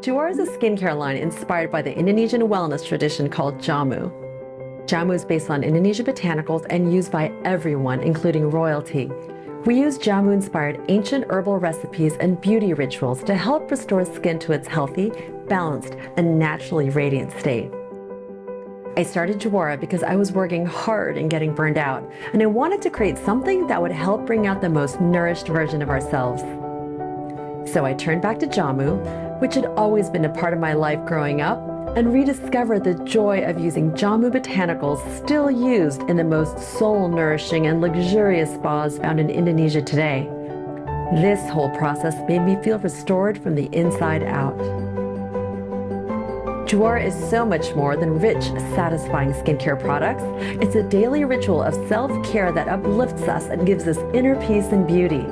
Juara is a skincare line inspired by the Indonesian wellness tradition called Jamu. Jamu is based on Indonesian botanicals and used by everyone, including royalty. We use Jamu-inspired ancient herbal recipes and beauty rituals to help restore skin to its healthy, balanced, and naturally radiant state. I started Juara because I was working hard and getting burned out, and I wanted to create something that would help bring out the most nourished version of ourselves. So I turned back to Jamu, which had always been a part of my life growing up, and rediscovered the joy of using Jamu botanicals still used in the most soul-nourishing and luxurious spas found in Indonesia today. This whole process made me feel restored from the inside out. Juara is so much more than rich, satisfying skincare products. It's a daily ritual of self-care that uplifts us and gives us inner peace and beauty.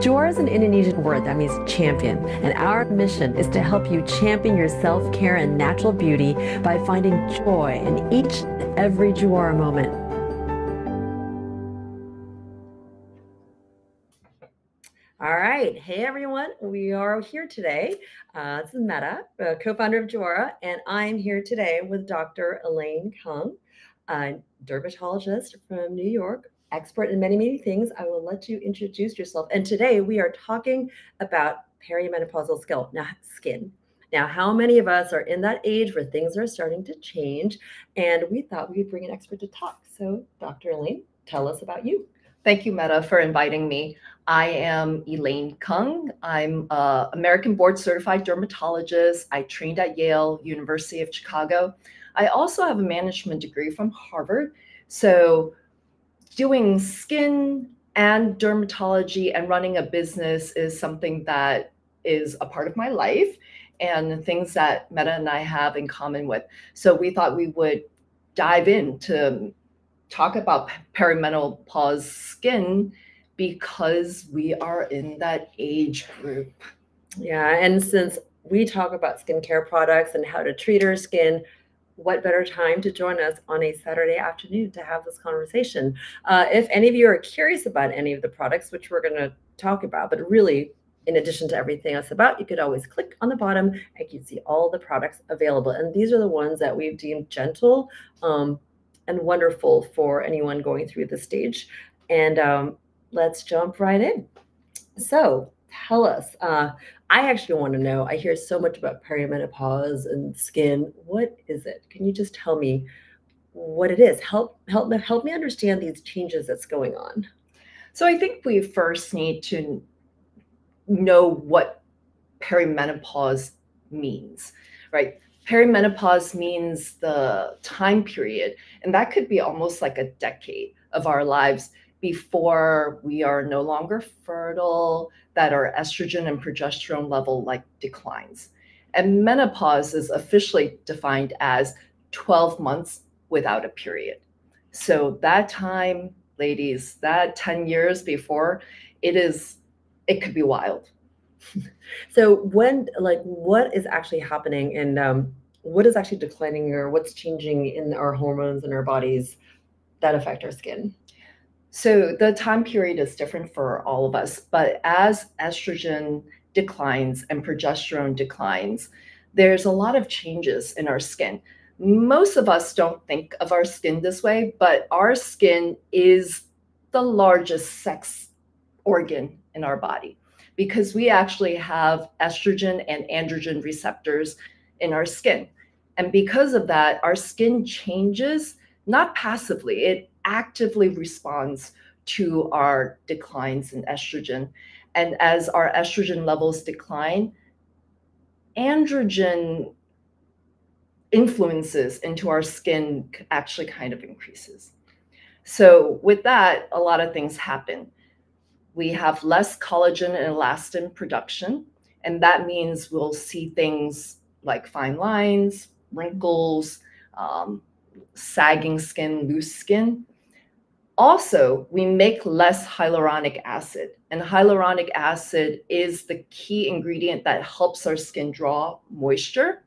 Juara is an Indonesian word that means champion, and our mission is to help you champion your self-care and natural beauty by finding joy in each and every Juara moment. All right. Hey, everyone. We are here today. This is Meta, co-founder of Juara, and I'm here today with Dr. Elaine Kung, a dermatologist from New York, expert in many, many things. I will let you introduce yourself. And today we are talking about perimenopausal skin. Now, how many of us are in that age where things are starting to change? And we thought we'd bring an expert to talk. So, Dr. Elaine, tell us about you. Thank you, Meta, for inviting me. I am Elaine Kung. I'm an American board certified dermatologist. I trained at Yale, University of Chicago. I also have a management degree from Harvard. So doing skin and dermatology and running a business is something that is a part of my life and things that Meta and I have in common with. So we thought we would dive in to talk about perimenopause skin because we are in that age group. Yeah, and since we talk about skincare products and how to treat our skin, what better time to join us on a Saturday afternoon to have this conversation? If any of you are curious about any of the products, which we're going to talk about, but really, in addition to everything else about, you could always click on the bottom and you can see all the products available. And these are the ones that we've deemed gentle and wonderful for anyone going through this stage. And let's jump right in. So tell us, I actually want to know, I hear so much about perimenopause and skin. What is it? Can you just tell me what it is? Help me understand these changes that's going on. So I think we first need to know what perimenopause means, right? Perimenopause means the time period, and that could be almost like a decade of our lives before we are no longer fertile, that our estrogen and progesterone level declines. And menopause is officially defined as 12 months without a period. So that time, ladies, that 10 years before, it could be wild. So what is actually happening and what is actually declining or what's changing in our hormones in our bodies that affect our skin? So the time period is different for all of us, but as estrogen declines and progesterone declines, there's a lot of changes in our skin. Most of us don't think of our skin this way, but our skin is the largest sex organ in our body because we actually have estrogen and androgen receptors in our skin. And because of that, our skin changes, not passively, it actively responds to our declines in estrogen. And as our estrogen levels decline, androgen influences into our skin actually kind of increases. So with that, a lot of things happen. We have less collagen and elastin production, and that means we'll see things like fine lines, wrinkles, sagging skin, loose skin. Also, we make less hyaluronic acid, and hyaluronic acid is the key ingredient that helps our skin draw moisture.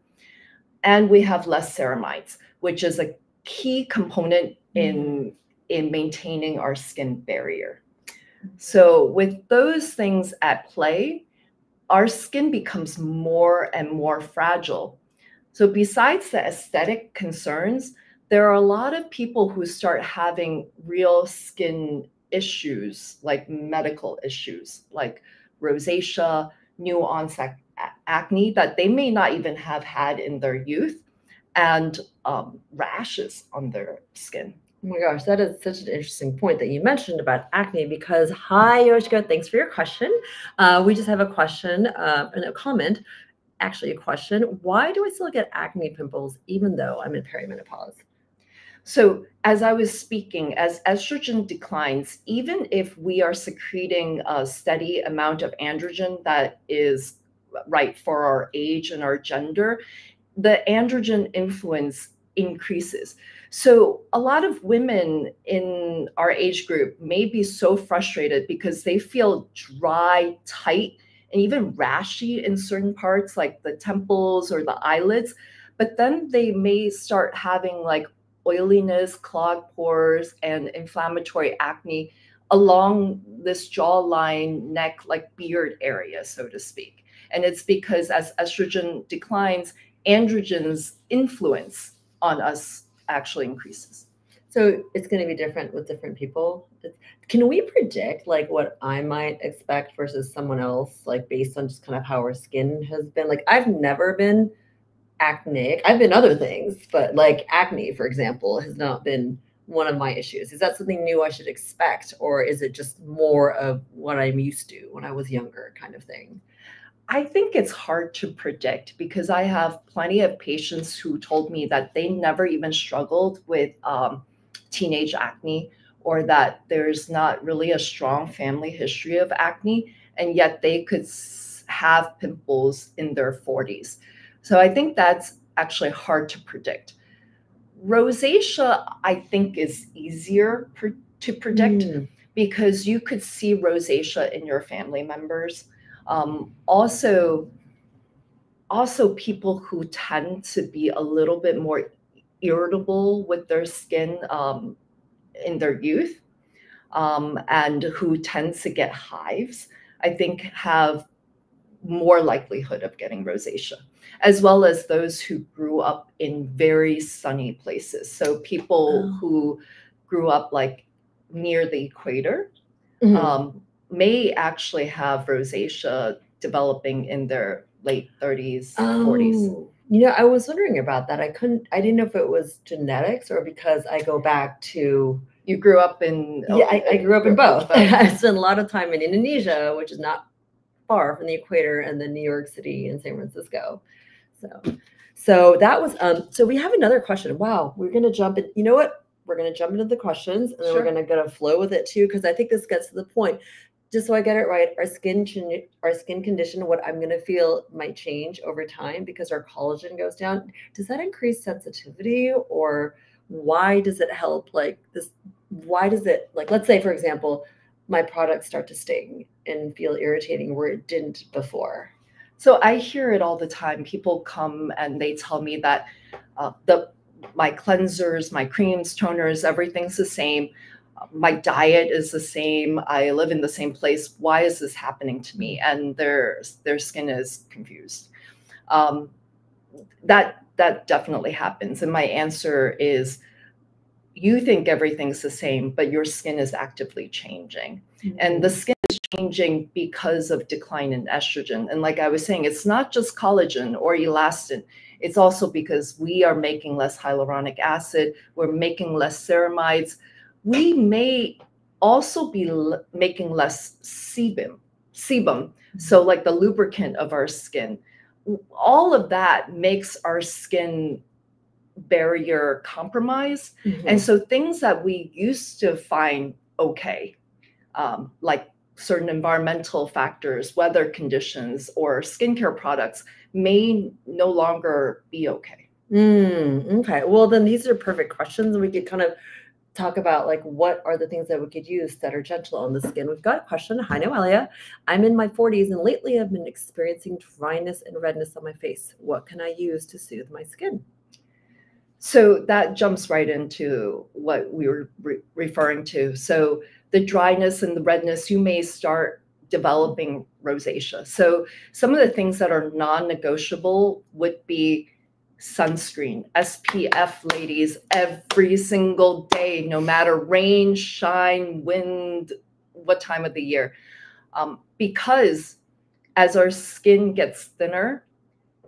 And we have less ceramides, which is a key component in maintaining our skin barrier. So with those things at play, our skin becomes more and more fragile. So besides the aesthetic concerns, there are a lot of people who start having real skin issues, like medical issues, like rosacea, new onset acne that they may not even have had in their youth, and rashes on their skin. Oh my gosh, that is such an interesting point that you mentioned about acne because, hi, Yoshika, thanks for your question. We just have a question and a comment, actually a question. Why do I still get acne pimples even though I'm in perimenopause? So as I was speaking, as estrogen declines, even if we are secreting a steady amount of androgen that is right for our age and our gender, the androgen influence increases. So a lot of women in our age group may be so frustrated because they feel dry, tight, and even rashy in certain parts like the temples or the eyelids. But then they may start having like oiliness, clogged pores, and inflammatory acne along this jawline, neck, like beard area, so to speak. And it's because as estrogen declines, androgen's influence on us actually increases. So it's going to be different with different people. Can we predict like what I might expect versus someone else, like based on just kind of how our skin has been? Like I've never been acneic. I've been other things, but like acne, for example, has not been one of my issues. Is that something new I should expect, or is it just more of what I'm used to when I was younger kind of thing? I think it's hard to predict because I have plenty of patients who told me that they never even struggled with teenage acne, or that there's not really a strong family history of acne, and yet they could have pimples in their 40s. So I think that's actually hard to predict. Rosacea, I think, is easier to predict because you could see rosacea in your family members. Also, people who tend to be a little bit more irritable with their skin in their youth, and who tends to get hives, I think have more likelihood of getting rosacea, as well as those who grew up in very sunny places. So people who grew up like near the equator may actually have rosacea developing in their late 30s, 40s. You know, I was wondering about that. I didn't know if it was genetics or because I go back to. You grew up in. Yeah, I grew up in both. I spent a lot of time in Indonesia, which is not far from the equator, and then New York City and San Francisco. So that was, so we have another question. Wow, we're going to jump in. You know what? We're going to jump into the questions and then we're going to go to flow with it too, because I think this gets to the point. Just so I get it right, our skin condition, what I'm going to feel might change over time because our collagen goes down. Does that increase sensitivity, or why does it help like this? Why does it, like, let's say, for example, my products start to sting and feel irritating where it didn't before? So I hear it all the time. People come and they tell me that my cleansers, my creams, toners, everything's the same. My diet is the same. I live in the same place. Why is this happening to me? And their skin is confused. That definitely happens. And my answer is, you think everything's the same, but your skin is actively changing. And the skin is changing because of decline in estrogen. And like I was saying, it's not just collagen or elastin. It's also because we are making less hyaluronic acid. We're making less ceramides. We may also be making less sebum. So like the lubricant of our skin. All of that makes our skin barrier compromised. And so things that we used to find okay, like certain environmental factors, weather conditions, or skincare products may no longer be okay. Okay. Well, then these are perfect questions. And we could kind of talk about like what are the things that we could use that are gentle on the skin. We've got a question. Hi, Noelia. I'm in my 40s and lately I've been experiencing dryness and redness on my face. What can I use to soothe my skin? So that jumps right into what we were referring to. So the dryness and the redness, you may start developing rosacea. So some of the things that are non-negotiable would be sunscreen, SPF, ladies, every single day, no matter rain, shine, wind, what time of the year. Because as our skin gets thinner,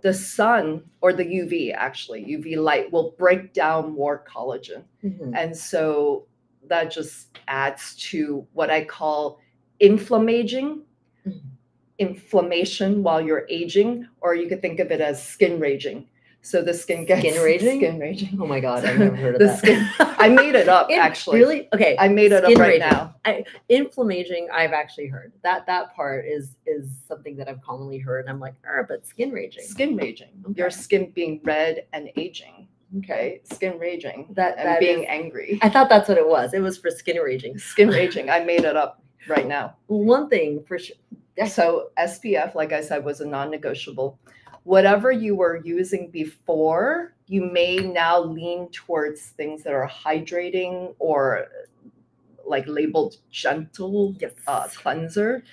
the sun, or the UV light, will break down more collagen. And so that just adds to what I call inflammation while you're aging, or you could think of it as skin raging. So the skin gets Skin raging? Skin raging. Oh my God, I've never heard of The that. skin, I made it up, actually. Really? Okay. I made it up Skin right raging. now. Inflammation, I've actually heard. That part is something that I've commonly heard. I'm like, but skin raging. Skin raging. Okay. Your skin being red and aging. Okay. Skin raging. That and being is, angry. I thought that's what it was. It was for skin raging. Skin raging. I made it up right now. One thing for sure. So SPF, like I said, was a non-negotiable. Whatever you were using before, you may now lean towards things that are hydrating or like labeled gentle cleanser.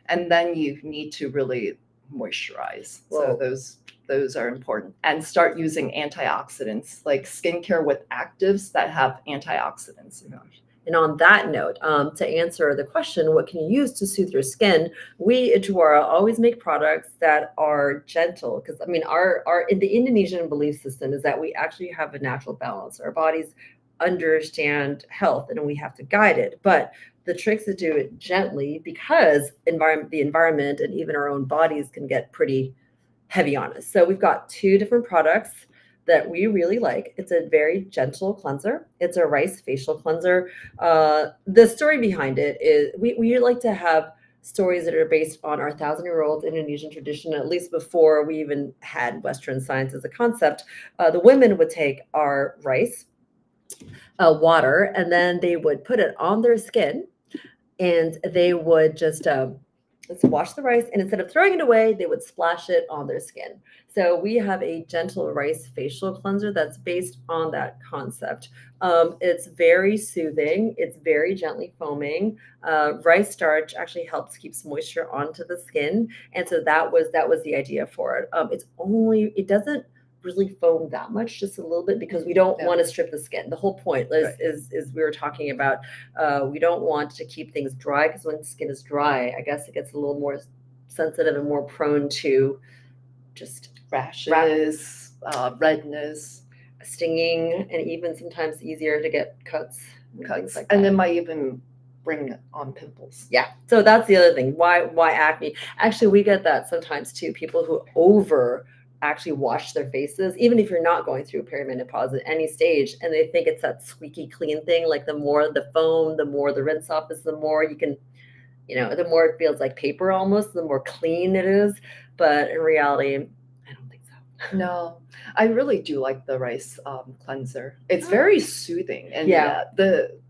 And then you need to really moisturize. Whoa. So those are important. And start using antioxidants, like skincare with actives that have antioxidants in them. And on that note, to answer the question, what can you use to soothe your skin? We at Juara always make products that are gentle, because I mean, our in the Indonesian belief system is that we actually have a natural balance. Our bodies understand health, and we have to guide it. But the trick is to do it gently, because the environment and even our own bodies can get pretty heavy on us. So we've got 2 different products that we really like. It's a very gentle cleanser. It's a rice facial cleanser. The story behind it is we like to have stories that are based on our 1,000-year-old Indonesian tradition, at least before we even had Western science as a concept. The women would take our rice, water, and then they would put it on their skin, and they would just wash the rice, and instead of throwing it away, they would splash it on their skin. So we have a gentle rice facial cleanser that's based on that concept. It's very soothing. It's very gently foaming. Rice starch actually helps keeps moisture onto the skin, and so that was the idea for it. It doesn't really foam that much, just a little bit, because we don't want to strip the skin. The whole point is we were talking about, we don't want to keep things dry, because when the skin is dry, I guess it gets a little more sensitive and more prone to just rashes, redness, stinging, and even sometimes easier to get cuts like that. And it might even bring on pimples. Yeah. So that's the other thing. Why acne? Actually, we get that sometimes too. People who actually wash their faces, even if you're not going through perimenopause at any stage, and they think it's that squeaky clean thing, like the more the foam, the more the rinse off is, the more you can, the more it feels like paper almost, the more clean it is. But in reality, I don't think so. No, I really do like the rice cleanser. It's very soothing, and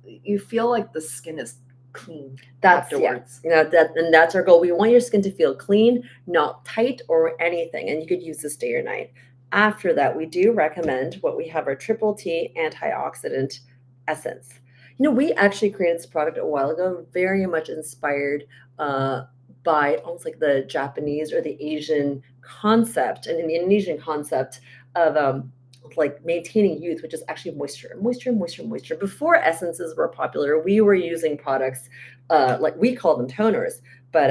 you feel like the skin is clean afterwards. And that's our goal. We want your skin to feel clean, not tight or anything, and you could use this day or night. After that, we do recommend what we have, our Triple T antioxidant essence. We actually created this product a while ago, very much inspired by almost like the Japanese or the Asian concept, and in the Indonesian concept of like maintaining youth, which is actually moisture. Before essences were popular, we were using products like we call them toners, but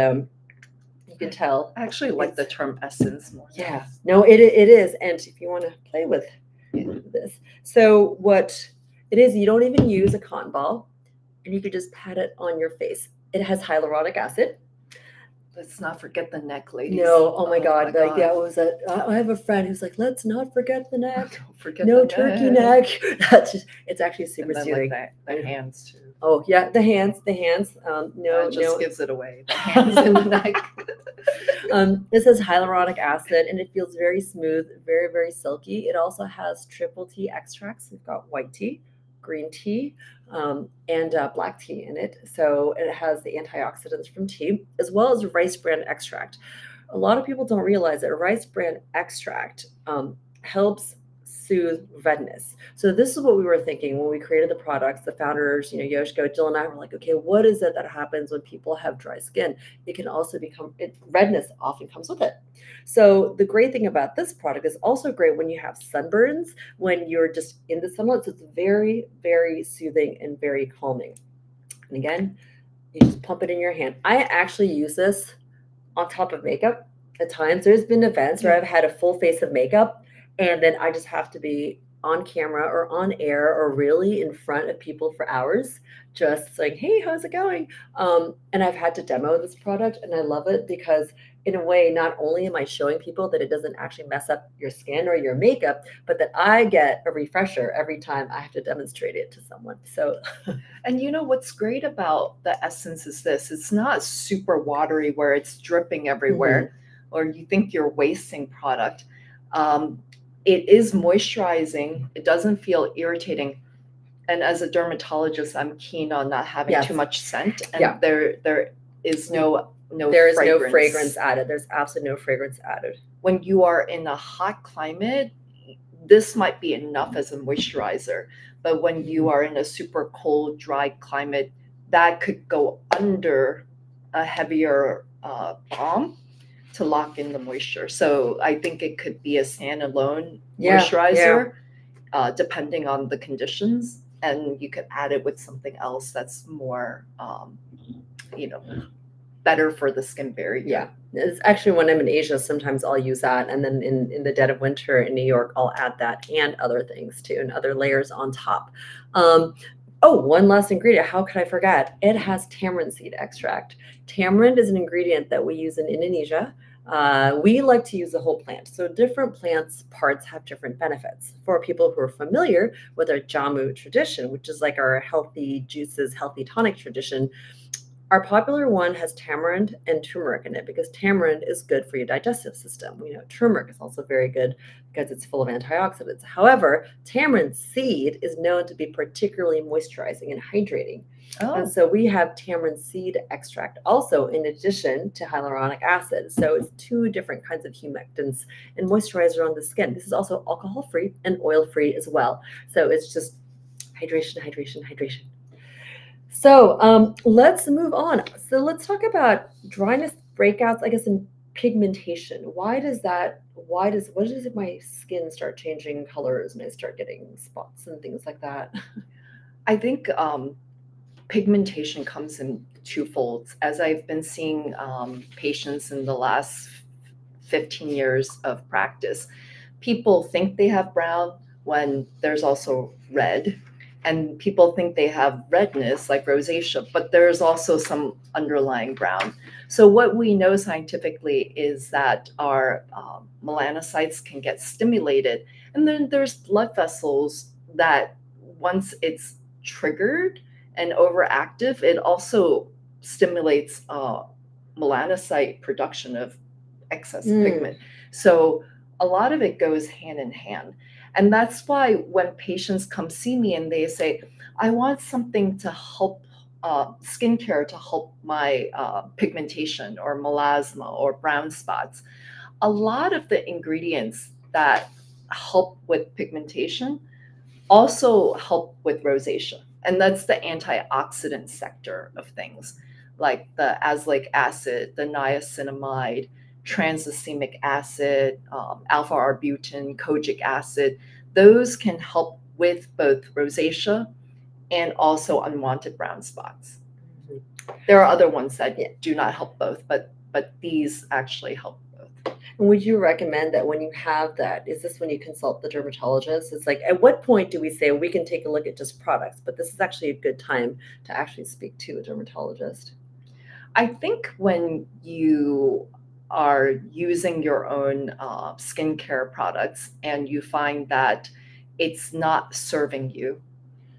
you can tell. I actually like the term essence more. Yeah, no, it is. And if you want to play with this, so what it is, you don't even use a cotton ball, and you could just pat it on your face. It has hyaluronic acid. Let's not forget the neck, ladies. No, oh my God. Yeah, what was it? I have a friend who's like, let's not forget the neck. Don't forget no the turkey neck. it's actually super soothing. Like the hands too. Oh yeah, the hands. It just gives it away. The hands and the neck. This has hyaluronic acid, and it feels very smooth, very, very silky. It also has Triple T extracts. We've got white tea, green tea, and black tea in it. So it has the antioxidants from tea, as well as rice bran extract. A lot of people don't realize that rice bran extract helps soothe redness. So this is what we were thinking when we created the products. The founders, Yoshiko, Jill, and I were like, okay, what is it that happens when people have dry skin? It can also redness often comes with it. So the great thing about this product is also great when you have sunburns, when you're just in the sunlight. So it's very, very soothing and very calming. And again, you just pump it in your hand. I actually use this on top of makeup at times. There's been events where I've had a full face of makeup, and then I just have to be on camera or on air or really in front of people for hours, just like, hey, how's it going? And I've had to demo this product, and I love it because in a way, not only am I showing people that it doesn't actually mess up your skin or your makeup, but that I get a refresher every time I have to demonstrate it to someone. So, and what's great about the Essence is this: it's not super watery where it's dripping everywhere, or you think you're wasting product. It is moisturizing. It doesn't feel irritating. And as a dermatologist, I'm keen on not having too much scent. And there is no fragrance added. There's absolutely no fragrance added. When you are in a hot climate, this might be enough as a moisturizer. But when you are in a super cold, dry climate, that could go under a heavier balm to lock in the moisture. So I think it could be a standalone moisturizer, depending on the conditions. And you could add it with something else that's more, better for the skin barrier. Yeah, it's actually when I'm in Asia, sometimes I'll use that. And then in the dead of winter in New York, I'll add that and other things too, and other layers on top. One last ingredient. How could I forget? It has tamarind seed extract. Tamarind is an ingredient that we use in Indonesia. We like to use the whole plant. So different plants parts have different benefits. For people who are familiar with our Jamu tradition, which is like our healthy juices, healthy tonic tradition, our popular one has tamarind and turmeric in it because tamarind is good for your digestive system. Turmeric is also very good because it's full of antioxidants. However, tamarind seed is known to be particularly moisturizing and hydrating. And so we have tamarind seed extract also in addition to hyaluronic acid. So it's two different kinds of humectants and moisturizer on the skin. This is also alcohol-free and oil-free as well. So it's just hydration, hydration, hydration. So let's move on. So let's talk about dryness, breakouts, I guess, and pigmentation. What is it my skin start changing colors and I start getting spots and things like that? I think pigmentation comes in two folds. As I've been seeing patients in the last 15 years of practice, people think they have brown when there's also red. And people think they have redness like rosacea, but there's also some underlying brown. So what we know scientifically is that our melanocytes can get stimulated. And then there's blood vessels that once it's triggered and overactive, it also stimulates melanocyte production of excess pigment. So a lot of it goes hand in hand. And that's why when patients come see me and they say, I want something to help skincare to help my pigmentation or melasma or brown spots, a lot of the ingredients that help with pigmentation also help with rosacea. And that's the antioxidant sector of things, like the azelaic acid, the niacinamide, transacemic acid, alpha-arbutin, kojic acid. Those can help with both rosacea and also unwanted brown spots. There are other ones that do not help both, but these actually help both. And would you recommend that when you have that, is this when you consult the dermatologist? It's like, at what point do we say we can take a look at just products, but this is actually a good time to actually speak to a dermatologist? I think when you are using your own skincare products and you find that it's not serving you,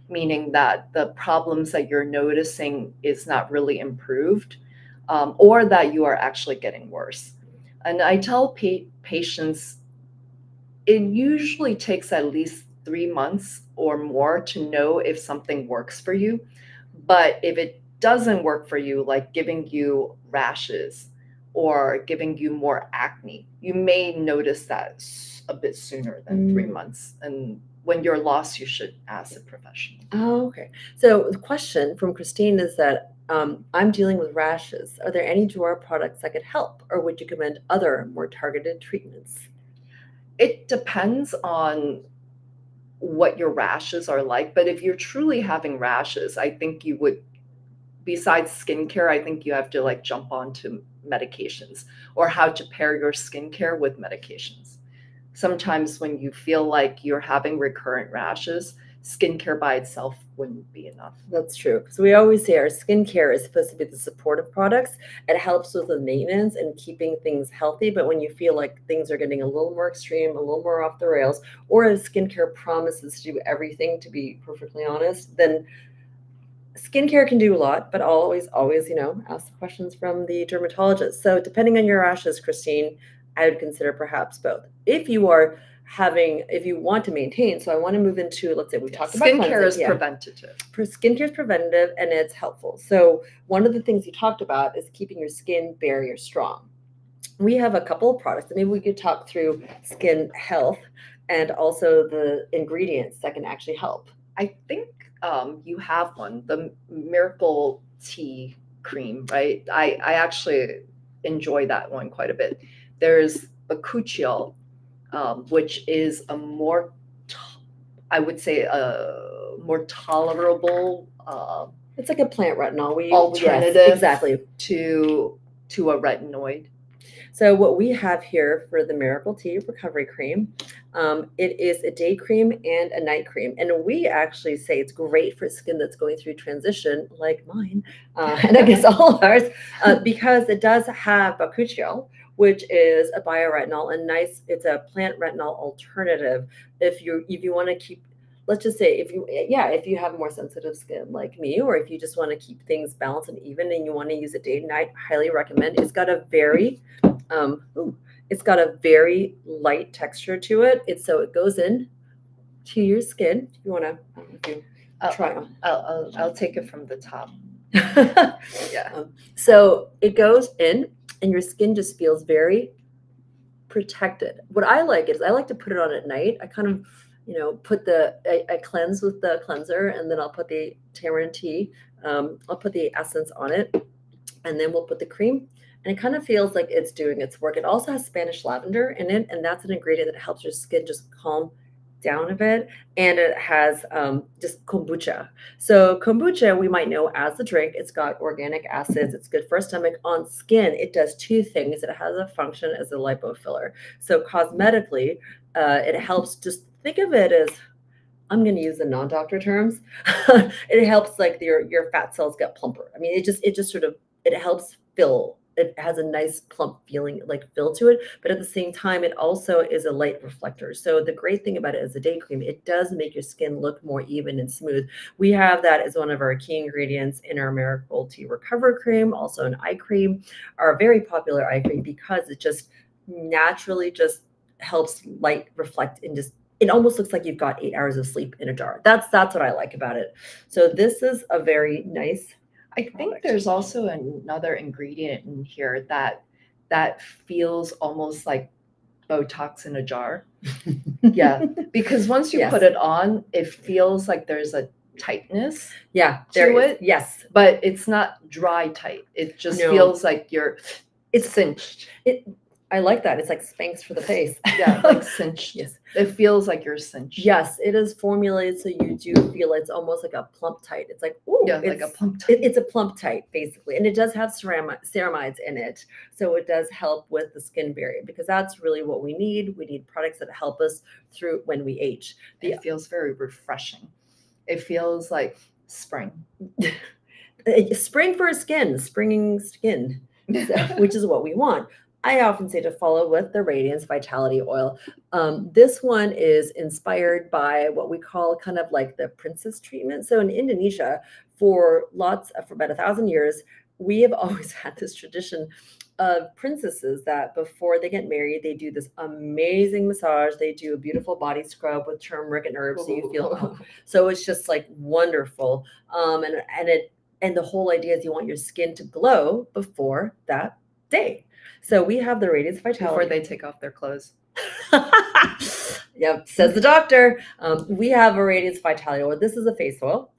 meaning that the problems that you're noticing is not really improved, or that you are actually getting worse. And I tell patients, it usually takes at least 3 months or more to know if something works for you. But if it doesn't work for you, like giving you rashes or giving you more acne, you may notice that a bit sooner than 3 months. And when you're lost, you should ask a professional. Oh, okay. So the question from Christine is that I'm dealing with rashes. Are there any drawer products that could help, or would you recommend other more targeted treatments? It depends on what your rashes are like, but if you're truly having rashes, I think you would, besides skincare, I think you have to like jump onto medications, or how to pair your skincare with medications. Sometimes when you feel like you're having recurrent rashes, skincare by itself wouldn't be enough. That's true. Because we always say our skincare is supposed to be the supportive products. It helps with the maintenance and keeping things healthy. But when you feel like things are getting a little more extreme, a little more off the rails, or if skincare promises to do everything, to be perfectly honest, then skincare can do a lot. But always, ask the questions from the dermatologist. So depending on your rashes, Christine, I would consider perhaps both. If you want to maintain, so I want to move into, let's say we talked about skincare is preventative. Skincare is preventative and it's helpful. So one of the things you talked about is keeping your skin barrier strong. We have a couple of products, and maybe we could talk through skin health and also the ingredients that can actually help. I think you have one, the Miracle Tea cream, right? I actually enjoy that one quite a bit. There's Bakuchiol, which is a more, I would say, a more tolerable it's like a plant retinol alternative, yes, exactly, to a retinoid. So what we have here for the Miracle Tea Recovery Cream, it is a day cream and a night cream. And we actually say it's great for skin that's going through transition, like mine, and I guess all ours, because it does have bakuchiol, which is a bioretinol, and it's a plant retinol alternative. If you want to keep, let's just say if you have more sensitive skin like me, or if you just want to keep things balanced and even and you want to use it day and night, highly recommend. It's got a very light texture to it. So it goes in to your skin. If you want to try on. I'll take it from the top. Yeah. So it goes in and your skin just feels very protected. What I like is I like to put it on at night. I kind of I cleanse with the cleanser, and then I'll put the tamarind tea. I'll put the essence on it, and then we'll put the cream. And it kind of feels like it's doing its work. It also has Spanish lavender in it, and that's an ingredient that helps your skin just calm down a bit. And it has just kombucha. So kombucha, we might know as a drink, it's got organic acids. It's good for our stomach. On skin, it does two things. It has a function as a lipofiller. So cosmetically, it helps. Just think of it as, I'm going to use the non-doctor terms. It helps like your fat cells get plumper. I mean, it just sort of, it helps fill. It has a nice plump feeling, like fill to it, but at the same time, it also is a light reflector. So the great thing about it is a day cream. It does make your skin look more even and smooth. We have that as one of our key ingredients in our Miracle Tea Recovery Cream, also an eye cream, our very popular eye cream, because it just naturally just helps light reflect and just, it almost looks like you've got 8 hours of sleep in a jar. That's what I like about it. So this is a very nice. I think there's also another ingredient in here that feels almost like Botox in a jar. Yeah, because once you put it on, it feels like there's a tightness to it. Yes, but it's not dry tight. It just feels like it's cinched. I like that. It's like Spanx for the face. Yeah, like cinched. Yes. It feels like you're cinched. Yes, it is formulated so you do feel it's almost like a plump tight. It's like, like a plump tight. It's a plump tight, basically. And it does have ceramides in it. So it does help with the skin barrier, because that's really what we need. We need products that help us through when we age. It feels very refreshing. It feels like spring. Spring for skin, springing skin, which is what we want. I often say to follow with the Radiance Vitality Oil. This one is inspired by what we call kind of like the princess treatment. So in Indonesia, for about 1,000 years, we have always had this tradition of princesses that before they get married, they do this amazing massage. They do a beautiful body scrub with turmeric and herbs. So you feel, so it's just like wonderful. And the whole idea is you want your skin to glow before that day. So we have the Radiance Vitality. Before they take off their clothes. Yep, says the doctor. We have a Radiance Vitality Oil. This is a face oil.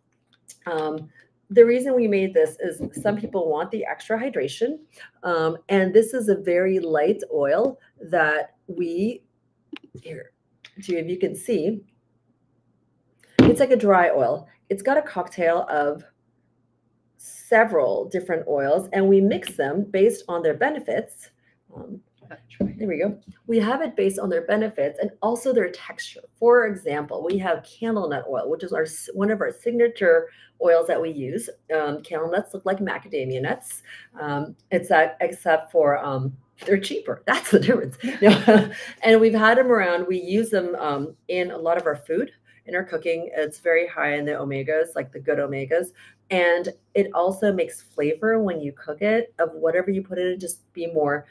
The reason we made this is some people want the extra hydration. And this is a very light oil that here, if you can see, it's like a dry oil. It's got a cocktail of several different oils, and we mix them based on their benefits. There we go. We have it based on their benefits and also their texture. For example, we have candle nut oil, which is one of our signature oils that we use. Candle nuts look like macadamia nuts. Except for they're cheaper. That's the difference. And we've had them around. We use them in a lot of our food, in our cooking. It's very high in the omegas, like the good omegas. And it also makes flavor when you cook it of whatever you put in it, just be more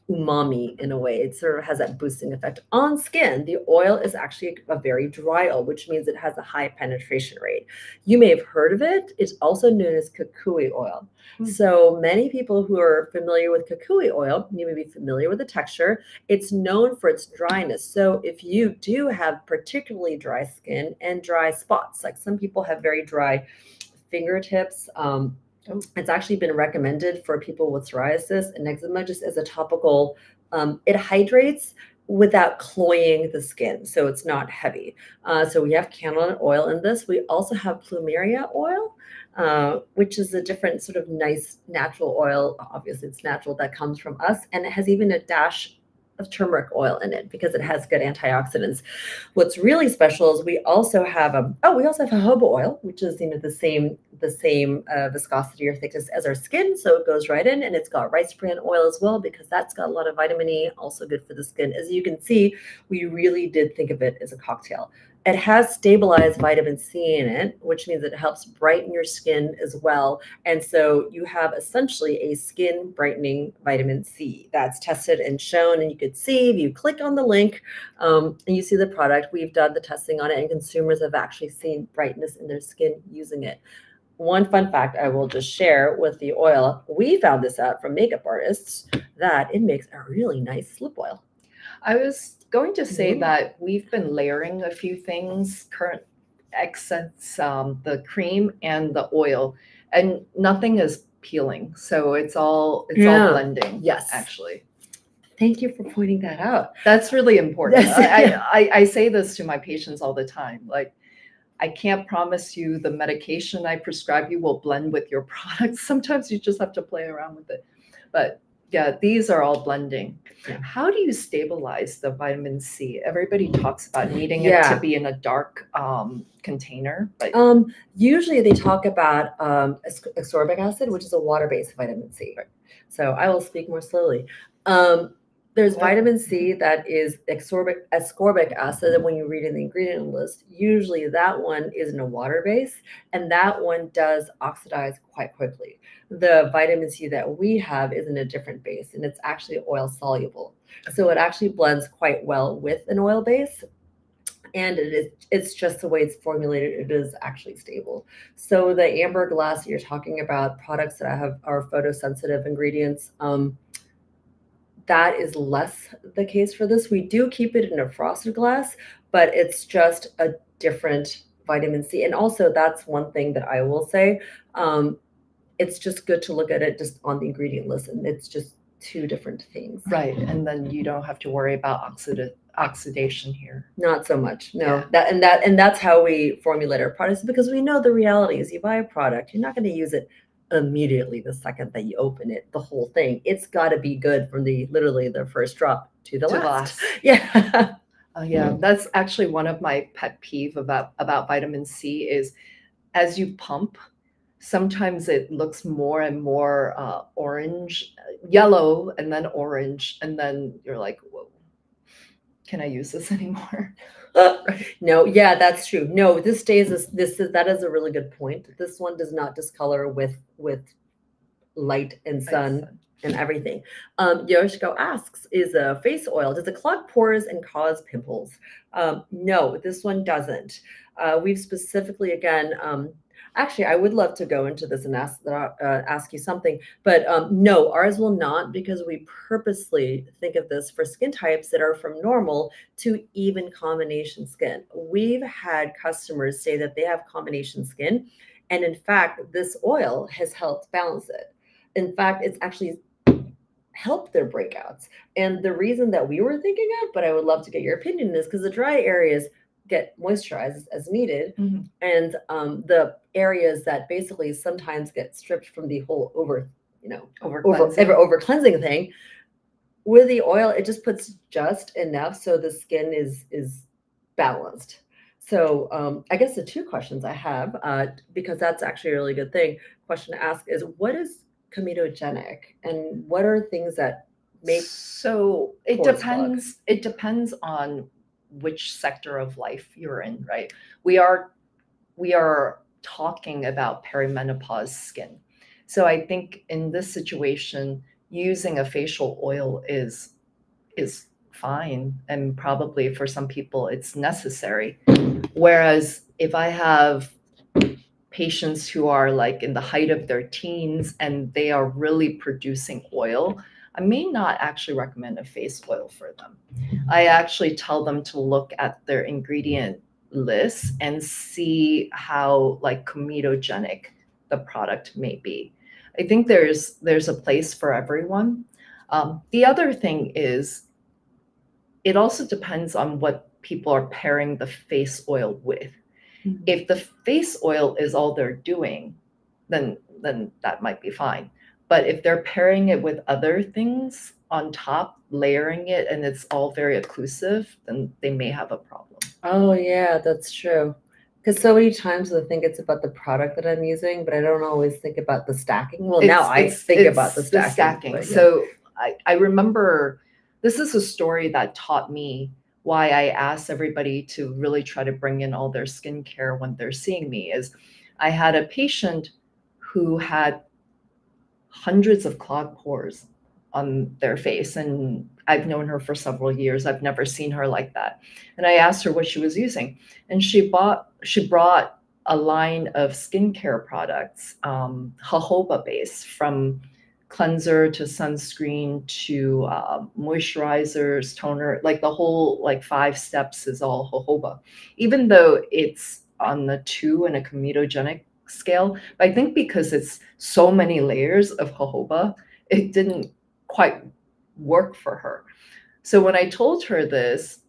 umami in a way. It sort of has that boosting effect on skin. The oil is actually a very dry oil, which means it has a high penetration rate. You may have heard of it. It's also known as kukui oil. So many people who are familiar with kukui oil, you may be familiar with the texture. It's known for its dryness. So if you do have particularly dry skin and dry spots, like some people have very dry fingertips, it's actually been recommended for people with psoriasis and eczema just as a topical. It hydrates without cloying the skin, so it's not heavy. So we have candle nut oil in this. We also have plumeria oil, which is a different sort of nice natural oil. Obviously, it's natural, that comes from us, and it has even a dash of turmeric oil in it because it has good antioxidants. What's really special is we also have jojoba oil, which is the same viscosity or thickness as our skin, so it goes right in, and it's got rice bran oil as well because that's got a lot of vitamin E, also good for the skin. As you can see, we really did think of it as a cocktail. It has stabilized vitamin C in it, which means it helps brighten your skin as well. And so you have essentially a skin brightening vitamin C that's tested and shown. And you could see if you click on the link and you see the product, we've done the testing on it, and consumers have actually seen brightness in their skin using it. One fun fact I will just share with the oil, we found this out from makeup artists, that it makes a really nice lip oil. I was going to say that we've been layering a few things, current accents, the cream and the oil, and nothing is peeling. So it's all blending. Yes, actually. Thank you for pointing that out. That's really important. I say this to my patients all the time. Like, I can't promise you the medication I prescribe you will blend with your products. Sometimes you just have to play around with it. But yeah, these are all blending. Yeah. How do you stabilize the vitamin C? Everybody talks about needing it to be in a dark container. But usually they talk about ascorbic acid, which is a water-based vitamin C. Right. So I will speak more slowly. There's vitamin C that is ascorbic acid, and when you read in the ingredient list, usually that one is in a water base, and that one does oxidize quite quickly. The vitamin C that we have is in a different base, and it's actually oil soluble. So it actually blends quite well with an oil base, and it's just the way it's formulated, it is actually stable. So the amber glass you're talking about, products that are photosensitive ingredients, that is less the case for this. We do keep it in a frosted glass, but it's just a different vitamin C. And also that's one thing that I will say, it's just good to look at it just on the ingredient list, and it's just two different things. Right, and then you don't have to worry about oxidation here. Not so much, no. Yeah. And that's how we formulate our products, because we know the reality is you buy a product, you're not going to use it immediately the second that you open it, the whole thing. It's got to be good from literally the first drop to the last. Yeah. That's actually one of my pet peeve about vitamin C is as you pump, sometimes it looks more and more orange, yellow, and then orange, and then you're like, whoa, can I use this anymore? No, yeah, that's true. No, that is a really good point. This one does not discolor with light and sun and everything. Yoshiko asks, is a face oil, does it clog pores and cause pimples? No, this one doesn't. We've specifically, again, Actually, I would love to go into this and ask you something, but no, ours will not, because we purposely think of this for skin types that are from normal to even combination skin. We've had customers say that they have combination skin, and in fact, this oil has helped balance it. In fact, it's actually help their breakouts. And the reason that we were thinking of, but I would love to get your opinion, is because the dry areas get moisturized as needed, and the areas that basically sometimes get stripped from the whole over cleansing thing, with the oil, it just puts just enough so the skin is balanced. So I guess the two questions I have, because that's actually a really good question to ask, is what is comedogenic, and what are things that make? So it depends. Clog? It depends on which sector of life you're in, right? We are talking about perimenopause skin. So I think in this situation, using a facial oil is fine, and probably for some people it's necessary. Whereas if I have patients who are like in the height of their teens and they are really producing oil, I may not actually recommend a face oil for them. I actually tell them to look at their ingredient list and see how like comedogenic the product may be. I think there's a place for everyone. The other thing is, it also depends on what people are pairing the face oil with. If the face oil is all they're doing, then that might be fine. But if they're pairing it with other things on top, layering it, and it's all very occlusive, then they may have a problem. Oh yeah, that's true. Because so many times I think it's about the product that I'm using, but I don't always think about the stacking. Well, now I think about the stacking. Yeah. So I remember, this is a story that taught me why I ask everybody to really try to bring in all their skincare when they're seeing me. Is I had a patient who had hundreds of clogged pores on their face, and I've known her for several years. I've never seen her like that. And I asked her what she was using, and she brought a line of skincare products, jojoba base, from cleanser to sunscreen to moisturizers, toner, like the whole 5 steps is all jojoba, even though it's on the 2 in a comedogenic scale. But I think because it's so many layers of jojoba, it didn't quite work for her. So when I told her this,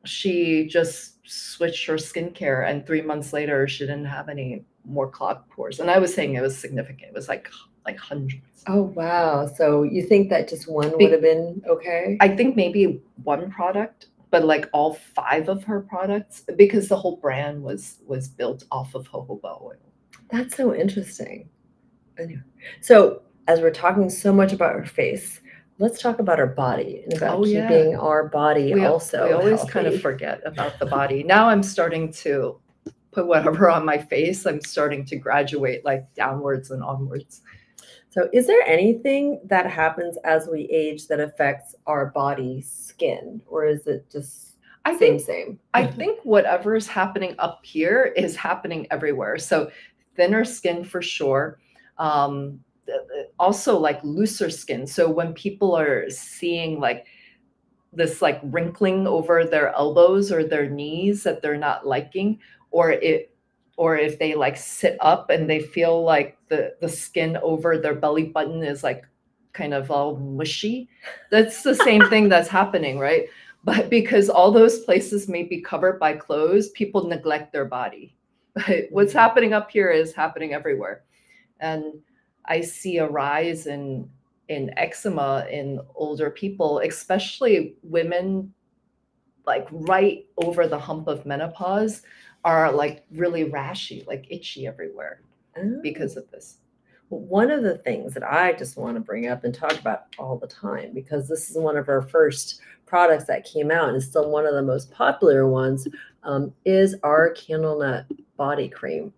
she just switched her skincare, and 3 months later she didn't have any more clogged pores. And I was saying it was significant. It was like hundreds. Oh wow. So you think that just one would have been okay? I think maybe one product, but like all 5 of her products, because the whole brand was built off of jojoba oil. That's so interesting. Anyway, so as we're talking so much about our face, let's talk about our body and about keeping our body also. We always kind of forget about the body. Now I'm starting to put whatever on my face. I'm starting to graduate like downwards and onwards. So is there anything that happens as we age that affects our body skin, or is it just same? I think whatever is happening up here is happening everywhere. So thinner skin for sure. Also like looser skin. So when people are seeing like this like wrinkling over their elbows or their knees that they're not liking, or if they like sit up and they feel like the skin over their belly button is like kind of all mushy, that's the same thing that's happening, right? But because all those places may be covered by clothes, people neglect their body. But what's happening up here is happening everywhere. And I see a rise in eczema in older people, especially women, like right over the hump of menopause, are like really rashy, like itchy everywhere because of this. One of the things that I just want to bring up and talk about all the time, because this is one of our first products that came out and is still one of the most popular ones, is our Candlenut body cream.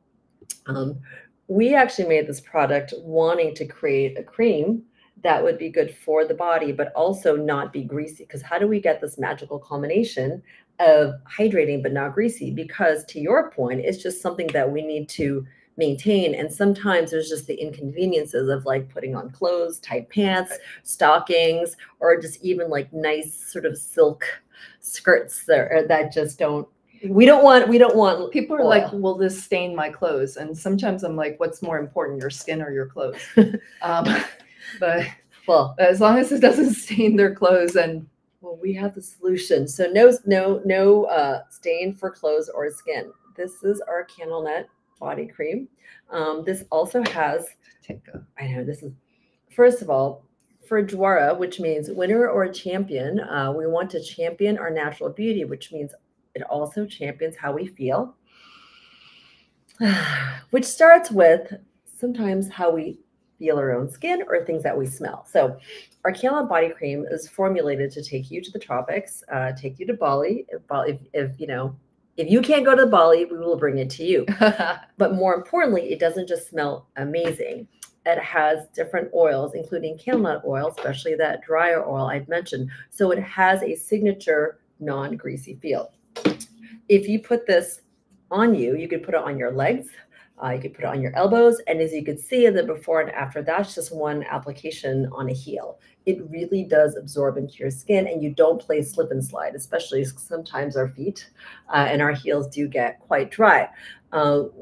We actually made this product wanting to create a cream that would be good for the body, but also not be greasy. Because how do we get this magical combination of hydrating but not greasy? Because to your point, it's just something that we need to maintain. And sometimes there's just the inconveniences of like putting on clothes, tight pants, stockings, or just even like nice sort of silk skirts that just don't. We don't want. People are oil. like, will this stain my clothes? And sometimes I'm like, what's more important, your skin or your clothes? But well, as long as it doesn't stain their clothes, and well, we have the solution. So no stain for clothes or skin. This is our CandleNet body cream. This also has. I know this is. First of all, for Jwara, which means winner or champion, we want to champion our natural beauty, which means it also champions how we feel, which starts with sometimes how we feel our own skin or things that we smell. So our CandleNet body cream is formulated to take you to the tropics, take you to Bali. If you can't go to Bali, we will bring it to you. But more importantly, it doesn't just smell amazing. It has different oils, including CandleNet oil, especially that drier oil I'd mentioned. So it has a signature non-greasy feel. If you put this on you, you could put it on your legs, you could put it on your elbows, and as you could see, the before and after, that's just one application on a heel. It really does absorb into your skin, and you don't play slip and slide, especially sometimes our feet and our heels do get quite dry.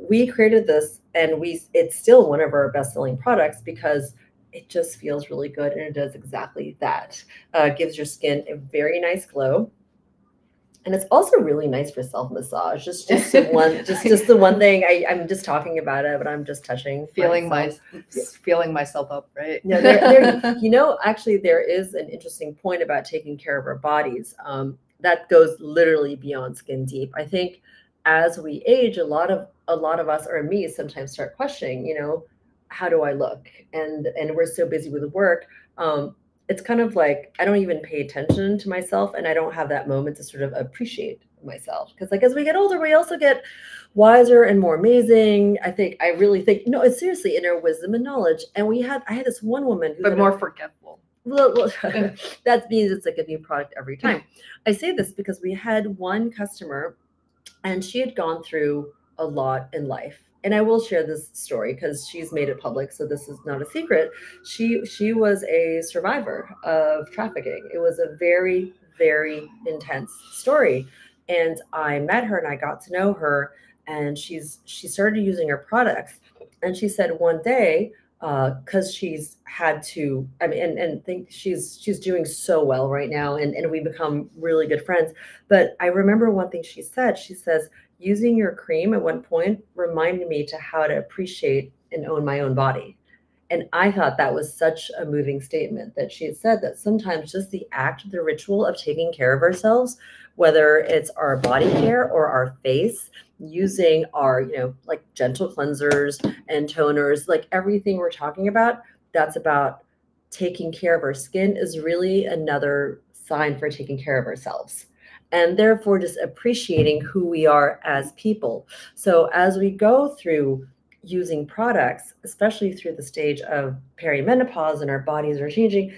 We created this, and it's still one of our best-selling products because it just feels really good, and it does exactly that. Gives your skin a very nice glow. And it's also really nice for self-massage. Just the one thing I'm just talking about it, but I'm just touching, feeling myself up, right? Yeah, actually, there is an interesting point about taking care of our bodies that goes literally beyond skin deep. I think as we age, a lot of us, or me, sometimes start questioning, how do I look? And we're so busy with work. It's kind of like I don't even pay attention to myself, and I don't have that moment to sort of appreciate myself, because like as we get older, we also get wiser and more amazing. I really think no, it's seriously inner wisdom and knowledge. And I had this one woman who but more forgetful. Well, that means it's like a new product every time. I say this because we had one customer, and she had gone through a lot in life. And I will share this story because she's made it public, so this is not a secret. She was a survivor of trafficking. It was a very, very intense story. And I met her and I got to know her, and she started using her products. And she said one day, because she's had to, and think she's doing so well right now, and we become really good friends. But I remember one thing she said. She says, using your cream at one point reminded me to how to appreciate and own my own body. And I thought that was such a moving statement, that she had said that sometimes just the act, the ritual of taking care of ourselves, whether it's our body care or our face, using our, like gentle cleansers and toners, like everything we're talking about, that's about taking care of our skin, is really another sign for taking care of ourselves. And therefore just appreciating who we are as people. So as we go through using products, especially through the stage of perimenopause and our bodies are changing,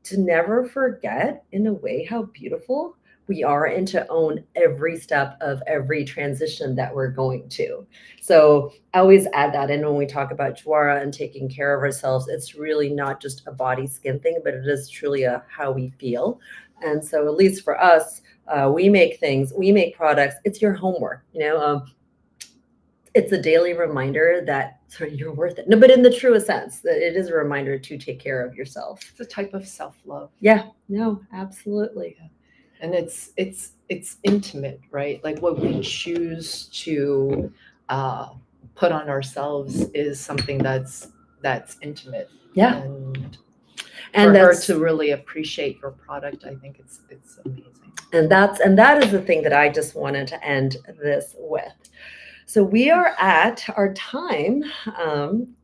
to never forget in a way how beautiful we are, and to own every step of every transition that we're going to. So I always add that in when we talk about Jwara and taking care of ourselves. It's really not just a body skin thing, but it is truly a how we feel. And so at least for us, we make products. It's your homework, it's a daily reminder that you're worth it. No, but in the truest sense, that it is a reminder to take care of yourself. It's a type of self-love. Yeah, no, absolutely. Yeah. And it's intimate, right? Like what we choose to put on ourselves is something that's intimate. Yeah. And for her to really appreciate your product, I think it's amazing. And that is the thing that I just wanted to end this with. So we are at our time,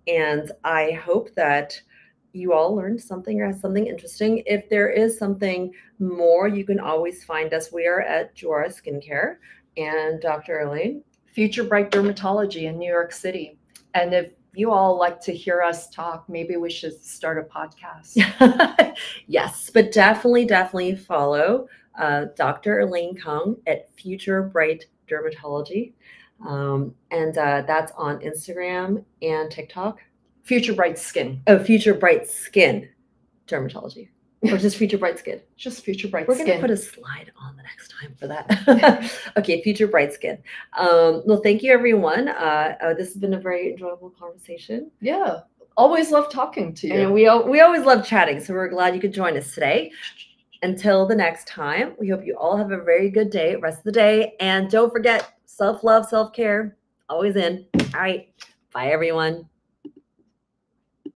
and I hope that you all learned something or something interesting. If there is something more, you can always find us. We are at Jwara Skincare, and Dr. Elaine, Future Bright Dermatology in New York City. And if you all like to hear us talk, maybe we should start a podcast. Yes, but definitely follow Dr. Elaine Kong at Future Bright Dermatology. And that's on Instagram and TikTok. Future Bright Skin. Oh, Future Bright Skin Dermatology. Or just Future Bright Skin? Just Future Bright We're Skin. going to put a slide on the next time for that. Okay, Future Bright Skin. Well, thank you, everyone. This has been a very enjoyable conversation. Yeah, always love talking to you. And we always love chatting, so we're glad you could join us today. Until the next time, we hope you all have a very good day, rest of the day. And don't forget, self-love, self-care, always in. All right, bye, everyone.